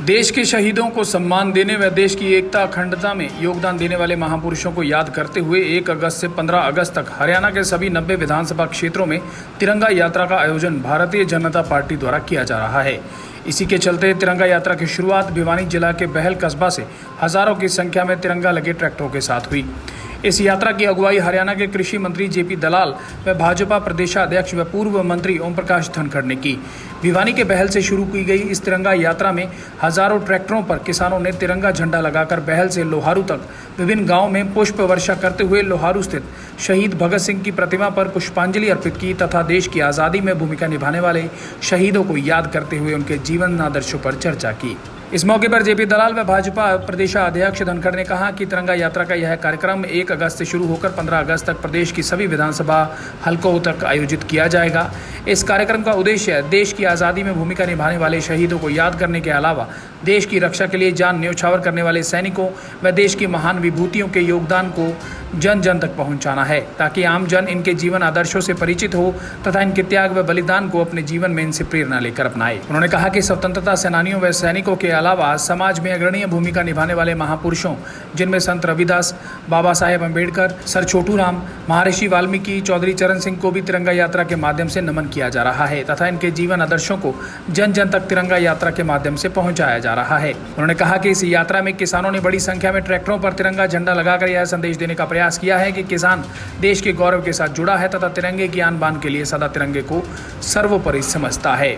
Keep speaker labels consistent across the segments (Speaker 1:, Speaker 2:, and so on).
Speaker 1: देश के शहीदों को सम्मान देने व देश की एकता अखंडता में योगदान देने वाले महापुरुषों को याद करते हुए 1 अगस्त से 15 अगस्त तक हरियाणा के सभी 90 विधानसभा क्षेत्रों में तिरंगा यात्रा का आयोजन भारतीय जनता पार्टी द्वारा किया जा रहा है। इसी के चलते तिरंगा यात्रा की शुरुआत भिवानी जिला के बहल कस्बा से हजारों की संख्या में तिरंगा लगे ट्रैक्टरों के साथ हुई। इस यात्रा की अगुवाई हरियाणा के कृषि मंत्री जेपी दलाल व भाजपा प्रदेशाध्यक्ष व पूर्व मंत्री ओम प्रकाश धनखड़ ने की। भिवानी के बहल से शुरू की गई इस तिरंगा यात्रा में हजारों ट्रैक्टरों पर किसानों ने तिरंगा झंडा लगाकर बहल से लोहारू तक विभिन्न गांवों में पुष्प वर्षा करते हुए लोहारू स्थित शहीद भगत सिंह की प्रतिमा पर पुष्पांजलि अर्पित की तथा देश की आज़ादी में भूमिका निभाने वाले शहीदों को याद करते हुए उनके जीवन आदर्शों पर चर्चा की। इस मौके पर जेपी दलाल व भाजपा प्रदेशाध्यक्ष धनखड़ ने कहा कि तिरंगा यात्रा का यह कार्यक्रम 1 अगस्त से शुरू होकर 15 अगस्त तक प्रदेश की सभी विधानसभा हलकों तक आयोजित किया जाएगा। इस कार्यक्रम का उद्देश्य देश की आज़ादी में भूमिका निभाने वाले शहीदों को याद करने के अलावा देश की रक्षा के लिए जान न्यौछावर करने वाले सैनिकों व देश की महान विभूतियों के योगदान को जन जन तक पहुंचाना है, ताकि आम जन इनके जीवन आदर्शों से परिचित हो तथा इनके त्याग व बलिदान को अपने जीवन में इनसे प्रेरणा लेकर अपनाए। उन्होंने कहा कि स्वतंत्रता सेनानियों व सैनिकों के अलावा समाज में अग्रणीय भूमिका निभाने वाले महापुरुषों, जिनमें संत रविदास, बाबा साहेब अम्बेडकर, सर छोटू राम, महर्षि वाल्मीकि, चौधरी चरण सिंह को भी तिरंगा यात्रा के माध्यम से नमन किया जा रहा है तथा इनके जीवन आदर्शों को जन जन तक तिरंगा यात्रा के माध्यम से पहुंचाया जा रहा है। उन्होंने कहा कि इस यात्रा में किसानों ने बड़ी संख्या में ट्रैक्टरों पर तिरंगा झंडा लगाकर यह संदेश देने का प्रयास किया है कि किसान देश के गौरव के साथ जुड़ा है तथा तिरंगे की आन बान के लिए सदा तिरंगे को सर्वोपरि समझता है।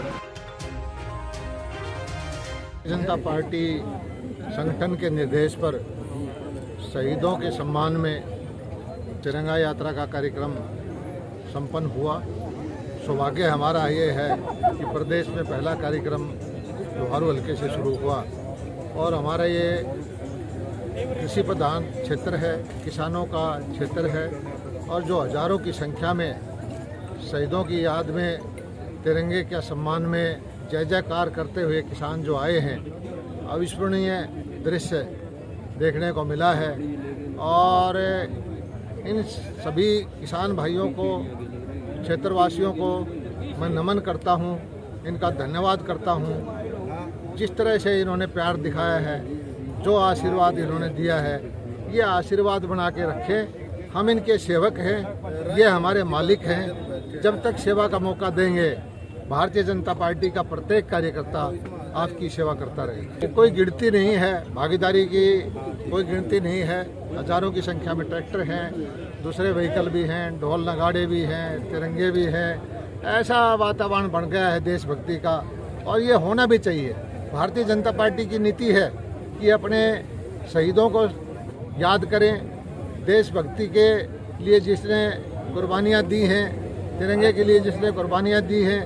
Speaker 2: जनता पार्टी संगठन के निर्देश पर शहीदों के सम्मान में तिरंगा यात्रा का कार्यक्रम संपन्न हुआ। सौभाग्य हमारा ये है कि प्रदेश में पहला कार्यक्रम लोहारू हल्के से शुरू हुआ और हमारा ये कृषि प्रधान क्षेत्र है, किसानों का क्षेत्र है और जो हजारों की संख्या में शहीदों की याद में तिरंगे के सम्मान में जय जयकार करते हुए किसान जो आए हैं, अविस्मरणीय दृश्य देखने को मिला है। और इन सभी किसान भाइयों को, क्षेत्रवासियों को मैं नमन करता हूं, इनका धन्यवाद करता हूं। जिस तरह से इन्होंने प्यार दिखाया है, जो आशीर्वाद इन्होंने दिया है, ये आशीर्वाद बना के रखें। हम इनके सेवक हैं, ये हमारे मालिक हैं। जब तक सेवा का मौका देंगे, भारतीय जनता पार्टी का प्रत्येक कार्यकर्ता आपकी सेवा करता रहे। कोई गिनती नहीं है, भागीदारी की कोई गिनती नहीं है। हजारों की संख्या में ट्रैक्टर हैं, दूसरे व्हीकल भी हैं, ढोल नगाड़े भी हैं, तिरंगे भी हैं। ऐसा वातावरण बन गया है देशभक्ति का और ये होना भी चाहिए। भारतीय जनता पार्टी की नीति है कि अपने शहीदों को याद करें, देशभक्ति के लिए जिसने कुर्बानियाँ दी हैं, तिरंगे के लिए जिसने कुर्बानियाँ दी हैं,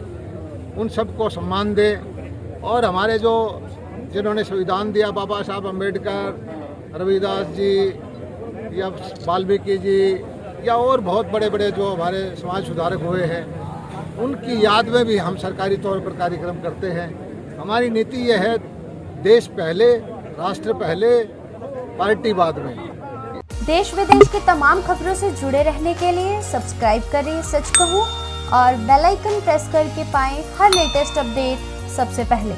Speaker 2: उन सबको सम्मान दें। और हमारे जो जिन्होंने संविधान दिया, बाबा साहब अम्बेडकर, रविदास जी या वाल्मीकि जी या और बहुत बड़े बड़े जो हमारे समाज सुधारक हुए हैं, उनकी याद में भी हम सरकारी तौर पर कार्यक्रम करते हैं। हमारी नीति यह है, देश पहले, राष्ट्र पहले, पार्टी बाद में।
Speaker 3: देश विदेश की तमाम खबरों से जुड़े रहने के लिए सब्सक्राइब करें सच कहूं और बेल आइकन प्रेस करके पाएं हर लेटेस्ट अपडेट सबसे पहले।